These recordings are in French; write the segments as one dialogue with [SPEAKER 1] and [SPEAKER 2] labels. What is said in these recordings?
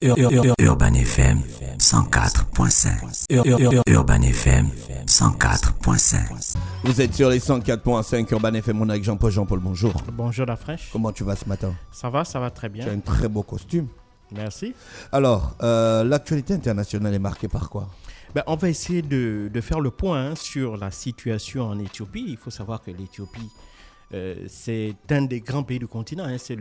[SPEAKER 1] Urban FM 104.5. Urban FM 104.5.
[SPEAKER 2] Vous êtes sur les 104.5 Urban FM. On est avec Jean-Paul, bonjour.
[SPEAKER 3] Bonjour la fraîche.
[SPEAKER 2] Comment tu vas ce matin?
[SPEAKER 3] Ça va très bien.
[SPEAKER 2] Tu as un très beau costume.
[SPEAKER 3] Merci.
[SPEAKER 2] Alors, l'actualité internationale est marquée par quoi?
[SPEAKER 3] On va essayer de faire le point sur la situation en Éthiopie. Il faut savoir que l'Éthiopie, c'est un des grands pays du continent. C'est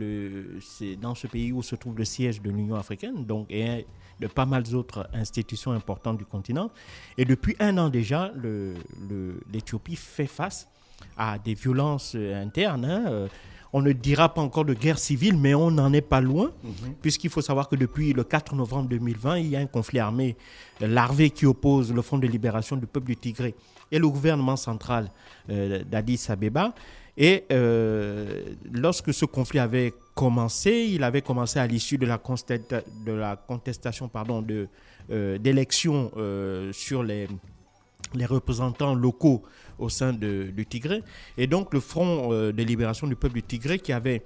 [SPEAKER 3] dans ce pays où se trouve le siège de l'Union africaine, donc, et de pas mal d'autres institutions importantes du continent. Et depuis un an déjà, l'Éthiopie fait face à des violences internes. On ne dira pas encore de guerre civile, mais on n'en est pas loin, puisqu'il faut savoir que depuis le 4 novembre 2020, il y a un conflit armé larvé qui oppose le Front de libération du peuple du Tigré et le gouvernement central d'Addis Abeba. Et lorsque ce conflit avait commencé, il avait commencé à l'issue de la contestation d'élections sur les représentants locaux au sein du Tigré. Et donc le Front de libération du peuple du Tigré, qui avait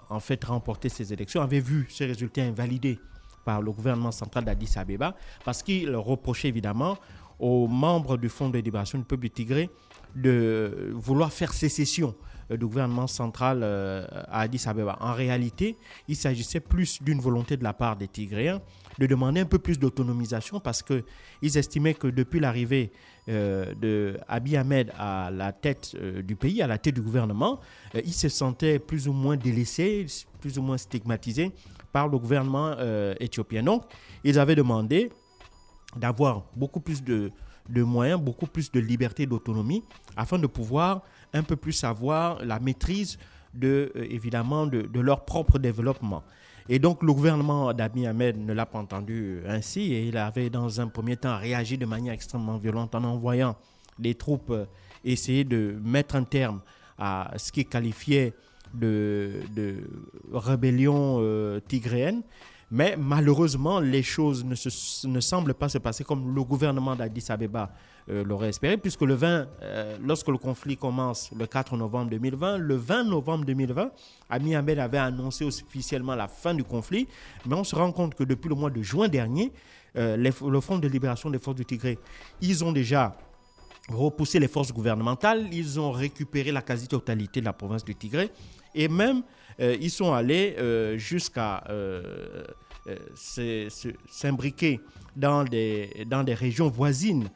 [SPEAKER 3] en fait remporté ces élections, avait vu ces résultats invalidés par le gouvernement central d'Addis Abeba, parce qu'il reprochait évidemment aux membres du Front de libération du peuple du Tigré de vouloir faire sécession du gouvernement central à Addis Abeba. En réalité, il s'agissait plus d'une volonté de la part des Tigréens de demander un peu plus d'autonomisation, parce qu'ils estimaient que depuis l'arrivée d'Abiy Ahmed à la tête du pays, à la tête du gouvernement, ils se sentaient plus ou moins délaissés, plus ou moins stigmatisés par le gouvernement éthiopien. Donc, ils avaient demandé d'avoir beaucoup plus de moyens, beaucoup plus de liberté, d'autonomie, afin de pouvoir un peu plus avoir la maîtrise évidemment de leur propre développement. Et donc le gouvernement d'Abiy Ahmed ne l'a pas entendu ainsi, et il avait dans un premier temps réagi de manière extrêmement violente en envoyant des troupes essayer de mettre un terme à ce qu'il qualifiait de rébellion tigréenne. Mais malheureusement, les choses ne semblent pas se passer comme le gouvernement d'Addis Abeba l'aurait espéré, puisque lorsque le conflit commence le 4 novembre 2020, le 20 novembre 2020, Abiy Ahmed avait annoncé officiellement la fin du conflit. Mais on se rend compte que depuis le mois de juin dernier, le Front de libération des forces du Tigré, ils ont déjà repoussé les forces gouvernementales, ils ont récupéré la quasi-totalité de la province du Tigré, et même ils sont allés jusqu'à s'imbriquer dans des régions voisines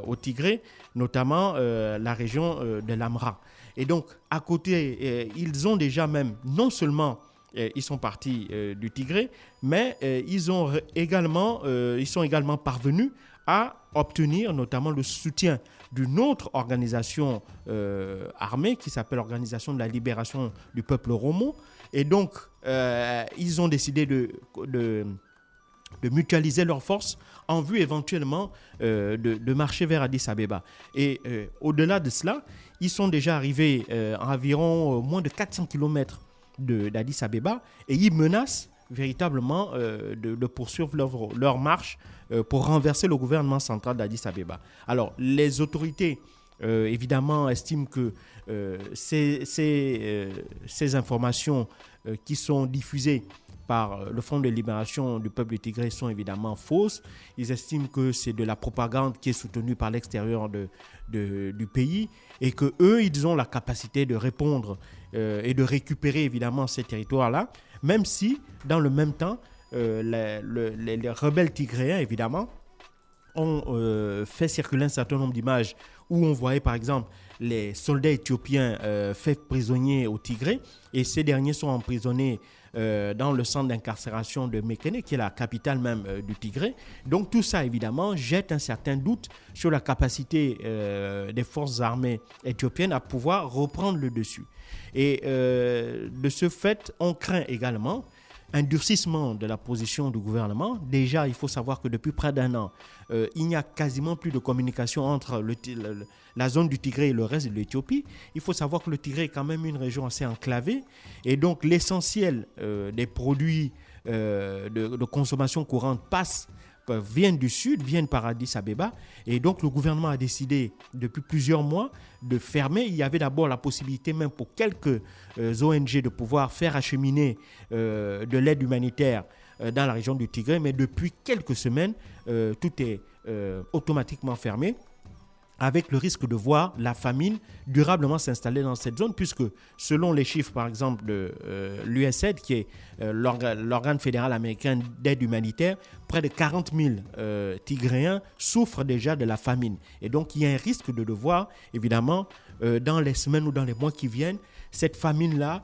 [SPEAKER 3] au Tigré, notamment la région de l'Amra. Et donc, à côté, ils ont déjà même, non seulement ils sont partis du Tigré, mais ils sont également parvenus à obtenir notamment le soutien d'une autre organisation armée qui s'appelle l'Organisation de la libération du peuple Oromo. Et donc, ils ont décidé de mutualiser leurs forces en vue éventuellement de marcher vers Addis Abeba. Et au-delà de cela, ils sont déjà arrivés à environ moins de 400 km d'Addis Abeba, et ils menacent véritablement de poursuivre leur marche pour renverser le gouvernement central d'Addis Abeba. Alors, les autorités, évidemment, estiment que ces informations qui sont diffusées par le Front de libération du peuple du Tigré sont évidemment fausses. Ils estiment que c'est de la propagande qui est soutenue par l'extérieur du pays, et qu'eux, ils ont la capacité de répondre et de récupérer évidemment ces territoires-là, même si, dans le même temps, les rebelles tigréens, évidemment, ont fait circuler un certain nombre d'images où on voyait par exemple les soldats éthiopiens faits prisonniers au Tigré, et ces derniers sont emprisonnés dans le centre d'incarcération de Mekene, qui est la capitale même du Tigré. Donc tout ça, évidemment, jette un certain doute sur la capacité des forces armées éthiopiennes à pouvoir reprendre le dessus. Et de ce fait, on craint également un durcissement de la position du gouvernement. Déjà, il faut savoir que depuis près d'un an, il n'y a quasiment plus de communication entre la zone du Tigré et le reste de l'Éthiopie. Il faut savoir que le Tigré est quand même une région assez enclavée, et donc l'essentiel des produits de consommation courante viennent du sud, viennent par Addis Abeba. Et donc le gouvernement a décidé depuis plusieurs mois de fermer. Il y avait d'abord la possibilité même pour quelques ONG de pouvoir faire acheminer de l'aide humanitaire dans la région du Tigré, mais depuis quelques semaines, tout est automatiquement fermé, avec le risque de voir la famine durablement s'installer dans cette zone, puisque selon les chiffres, par exemple, de l'USAID, qui est l'organe fédéral américain d'aide humanitaire, près de 40 000 Tigréens souffrent déjà de la famine. Et donc, il y a un risque de devoir, évidemment, dans les semaines ou dans les mois qui viennent, cette famine-là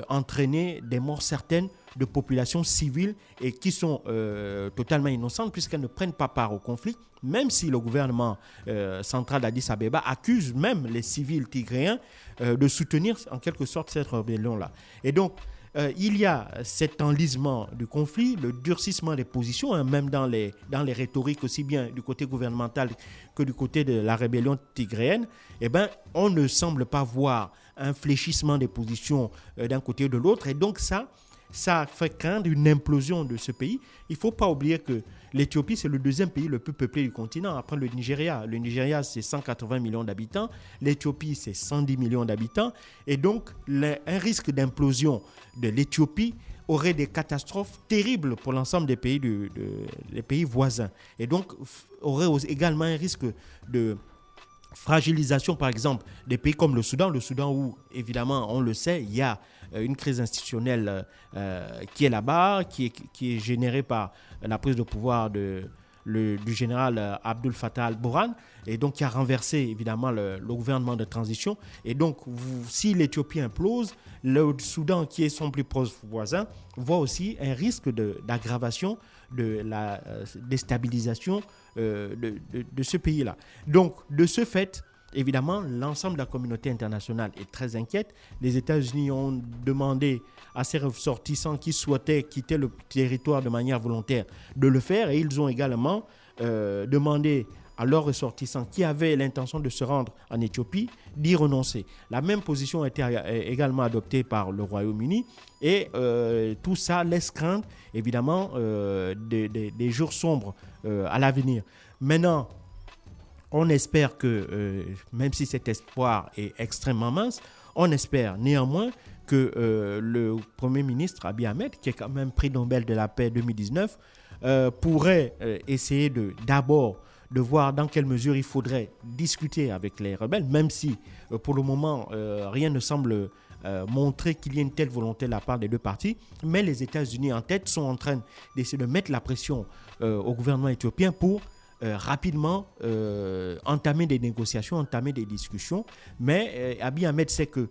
[SPEAKER 3] entraîner des morts certaines de populations civiles et qui sont totalement innocentes puisqu'elles ne prennent pas part au conflit, même si le gouvernement central d'Addis Abeba accuse même les civils tigréens de soutenir en quelque sorte cette rébellion-là. Et donc, il y a cet enlisement du conflit, le durcissement des positions, hein, même dans les rhétoriques, aussi bien du côté gouvernemental que du côté de la rébellion tigréenne. Eh ben, on ne semble pas voir un fléchissement des positions d'un côté ou de l'autre. Et donc ça fait craindre une implosion de ce pays. Il ne faut pas oublier que l'Éthiopie, c'est le deuxième pays le plus peuplé du continent, après le Nigeria. Le Nigeria, c'est 180 millions d'habitants. L'Éthiopie, c'est 110 millions d'habitants. Et donc, un risque d'implosion de l'Éthiopie aurait des catastrophes terribles pour l'ensemble des pays, les pays voisins. Et donc, aurait également un risque de fragilisation, par exemple, des pays comme le Soudan où, évidemment, on le sait, il y a une crise institutionnelle qui est là-bas, qui est générée par la prise de pouvoir du général Abdel Fattah al-Burhan, et donc qui a renversé, évidemment, le gouvernement de transition. Et donc, si l'Éthiopie implose, le Soudan, qui est son plus proche voisin, voit aussi un risque d'aggravation de la déstabilisation de ce pays-là. Donc, de ce fait, évidemment, l'ensemble de la communauté internationale est très inquiète. Les États-Unis ont demandé à ces ressortissants qui souhaitaient quitter le territoire de manière volontaire de le faire, et ils ont également demandé à leurs ressortissants qui avaient l'intention de se rendre en Éthiopie d'y renoncer. La même position a été également adoptée par le Royaume-Uni, et tout ça laisse craindre, évidemment, des jours sombres à l'avenir. Maintenant, on espère que, même si cet espoir est extrêmement mince, on espère néanmoins que le Premier ministre Abiy Ahmed, qui est quand même prix Nobel de la paix 2019, pourrait essayer d'abord de voir dans quelle mesure il faudrait discuter avec les rebelles, même si pour le moment rien ne semble montrer qu'il y ait une telle volonté de la part des deux parties. Mais les États-Unis en tête sont en train d'essayer de mettre la pression au gouvernement éthiopien pour rapidement entamer des négociations, entamer des discussions. Mais Abiy Ahmed sait que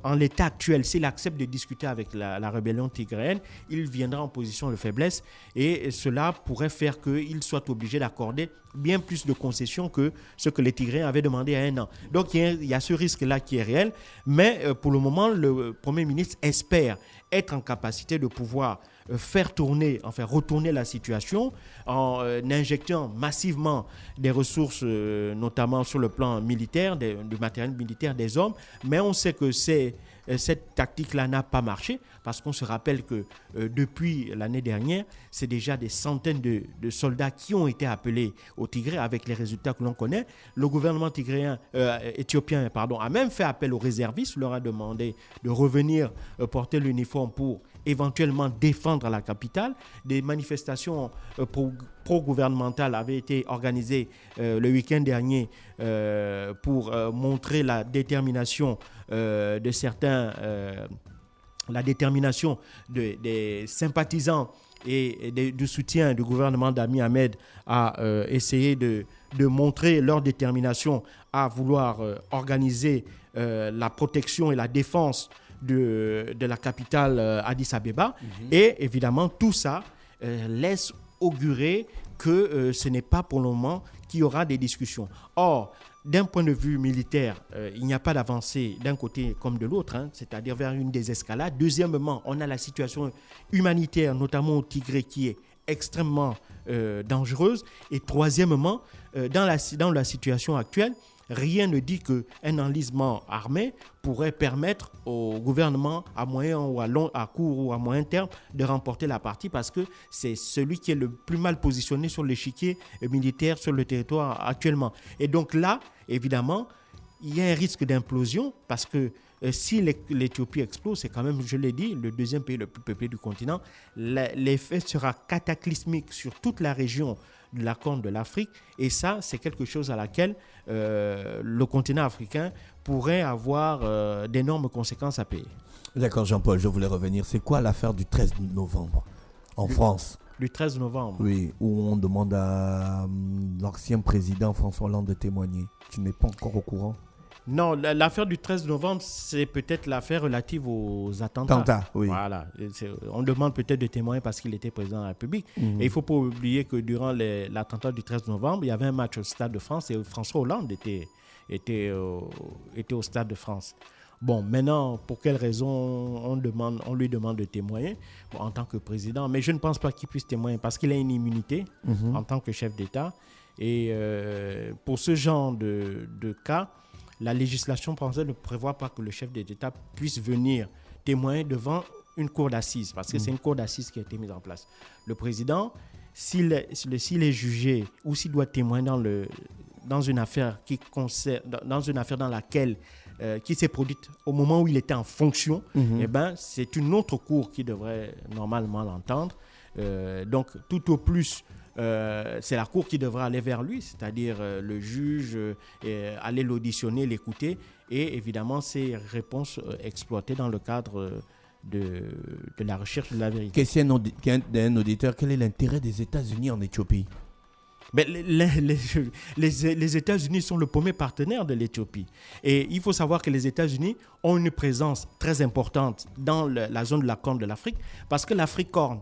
[SPEAKER 3] en l'état actuel, s'il accepte de discuter avec la rébellion tigréenne, il viendra en position de faiblesse, et cela pourrait faire qu'il soit obligé d'accorder bien plus de concessions que ce que les Tigréens avaient demandé à un an. Donc il y a ce risque-là qui est réel, mais pour le moment, le Premier ministre espère être en capacité de pouvoir retourner la situation en injectant massivement des ressources, notamment sur le plan militaire, du matériel militaire, des hommes. Mais on sait que cette tactique-là n'a pas marché, parce qu'on se rappelle que depuis l'année dernière, c'est déjà des centaines de soldats qui ont été appelés au Tigré, avec les résultats que l'on connaît. Le gouvernement éthiopien a même fait appel aux réservistes, leur a demandé de revenir porter l'uniforme pour éventuellement défendre la capitale. Des manifestations pro-gouvernementales avaient été organisées le week-end dernier pour montrer la détermination de certains, la détermination des sympathisants et du soutien du gouvernement d'Abiy Ahmed à essayer de montrer leur détermination à vouloir organiser la protection et la défense de la capitale Addis Abeba. Et évidemment, tout ça laisse augurer que ce n'est pas pour le moment qu'il y aura des discussions. Or, d'un point de vue militaire, il n'y a pas d'avancée d'un côté comme de l'autre, c'est-à-dire vers une désescalade. Deuxièmement, on a la situation humanitaire, notamment au Tigré, qui est extrêmement dangereuse. Et troisièmement, dans la situation actuelle, rien ne dit qu'un enlisement armé pourrait permettre au gouvernement à moyen ou à court ou à moyen terme de remporter la partie, parce que c'est celui qui est le plus mal positionné sur l'échiquier militaire sur le territoire actuellement. Et donc là, évidemment, il y a un risque d'implosion, parce que si l'Éthiopie explose, c'est quand même, je l'ai dit, le deuxième pays le plus peuplé du continent. L'effet sera cataclysmique sur toute la région de la Corne de l'Afrique. Et ça, c'est quelque chose à laquelle le continent africain pourrait avoir d'énormes conséquences à payer.
[SPEAKER 2] D'accord, Jean-Paul, je voulais revenir. C'est quoi l'affaire du 13 novembre en France?
[SPEAKER 3] Du 13 novembre.
[SPEAKER 2] Oui, où on demande à l'ancien président François Hollande de témoigner. Tu n'es pas encore au courant?
[SPEAKER 3] Non, l'affaire du 13 novembre, c'est peut-être l'affaire relative aux attentats.
[SPEAKER 2] Attentats, oui.
[SPEAKER 3] Voilà. On demande peut-être de témoigner parce qu'il était président de la République. Et il ne faut pas oublier que durant l'attentat du 13 novembre, il y avait un match au Stade de France et François Hollande était au Stade de France. Bon, maintenant, pour quelle raison on lui demande de témoigner en tant que président? Mais je ne pense pas qu'il puisse témoigner parce qu'il a une immunité en tant que chef d'État. Et pour ce genre de cas, la législation française ne prévoit pas que le chef d'État puisse venir témoigner devant une cour d'assises, parce que c'est une cour d'assises qui a été mise en place. Le président, s'il est jugé ou s'il doit témoigner dans une affaire dans laquelle qui s'est produite au moment où il était en fonction, eh ben, c'est une autre cour qui devrait normalement l'entendre. Donc, tout au plus, c'est la cour qui devra aller vers lui, c'est-à-dire le juge, aller l'auditionner, l'écouter, et évidemment, ses réponses exploitées dans le cadre de la recherche de la vérité.
[SPEAKER 2] Question d'un auditeur, quel est l'intérêt des États-Unis en Éthiopie?
[SPEAKER 3] Mais les États-Unis sont le premier partenaire de l'Éthiopie. Et il faut savoir que les États-Unis ont une présence très importante dans la zone de la Corne de l'Afrique, parce que l'Africorne,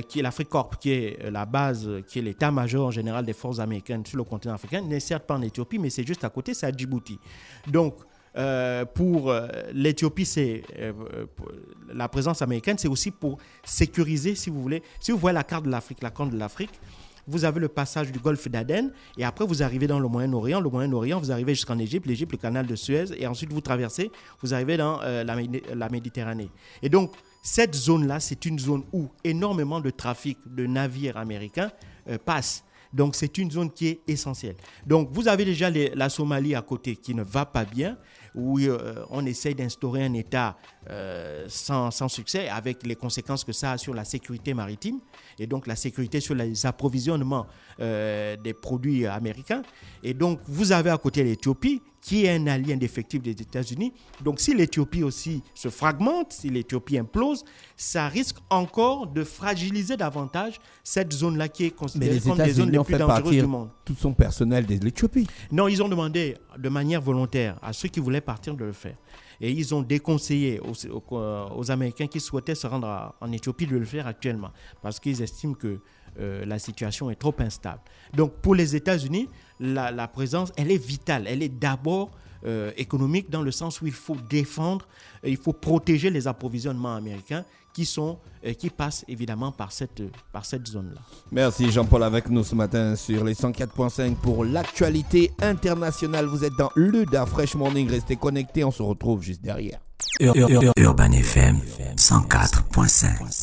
[SPEAKER 3] qui est la base, qui est l'état-major général des forces américaines sur le continent africain, n'est certes pas en Éthiopie, mais c'est juste à côté, c'est à Djibouti. Donc, pour l'Éthiopie, la présence américaine, c'est aussi pour sécuriser, si vous voulez. Si vous voyez la carte de l'Afrique, la Corne de l'Afrique, vous avez le passage du golfe d'Aden, et après vous arrivez dans le Moyen-Orient. Le Moyen-Orient, vous arrivez jusqu'en Égypte, l'Égypte, le canal de Suez, et ensuite vous traversez, vous arrivez dans la Méditerranée. Et donc, cette zone-là, c'est une zone où énormément de trafic de navires américains passe. Donc, c'est une zone qui est essentielle. Donc, vous avez déjà la Somalie à côté qui ne va pas bien, où on essaye d'instaurer un État sans succès, avec les conséquences que ça a sur la sécurité maritime et donc la sécurité sur les approvisionnements des produits américains. Et donc, vous avez à côté l'Éthiopie, qui est un allié indéfectible des États-Unis. Donc, si l'Éthiopie aussi se fragmente, si l'Éthiopie implose, ça risque encore de fragiliser davantage cette zone-là qui est considérée comme des zones les plus dangereuses du monde.
[SPEAKER 2] Tout son personnel de l'Éthiopie.
[SPEAKER 3] Non, ils ont demandé de manière volontaire à ceux qui voulaient partir de le faire. Et ils ont déconseillé aux Américains qui souhaitaient se rendre en Éthiopie de le faire actuellement, parce qu'ils estiment que la situation est trop instable. Donc, pour les États-Unis, la présence, elle est vitale. Elle est d'abord économique, dans le sens où il faut défendre, il faut protéger les approvisionnements américains qui passent évidemment par cette zone-là.
[SPEAKER 2] Merci Jean-Paul avec nous ce matin sur les 104.5 pour l'actualité internationale. Vous êtes dans le Da Fresh Morning. Restez connectés, on se retrouve juste derrière.
[SPEAKER 1] Urban FM 104.5.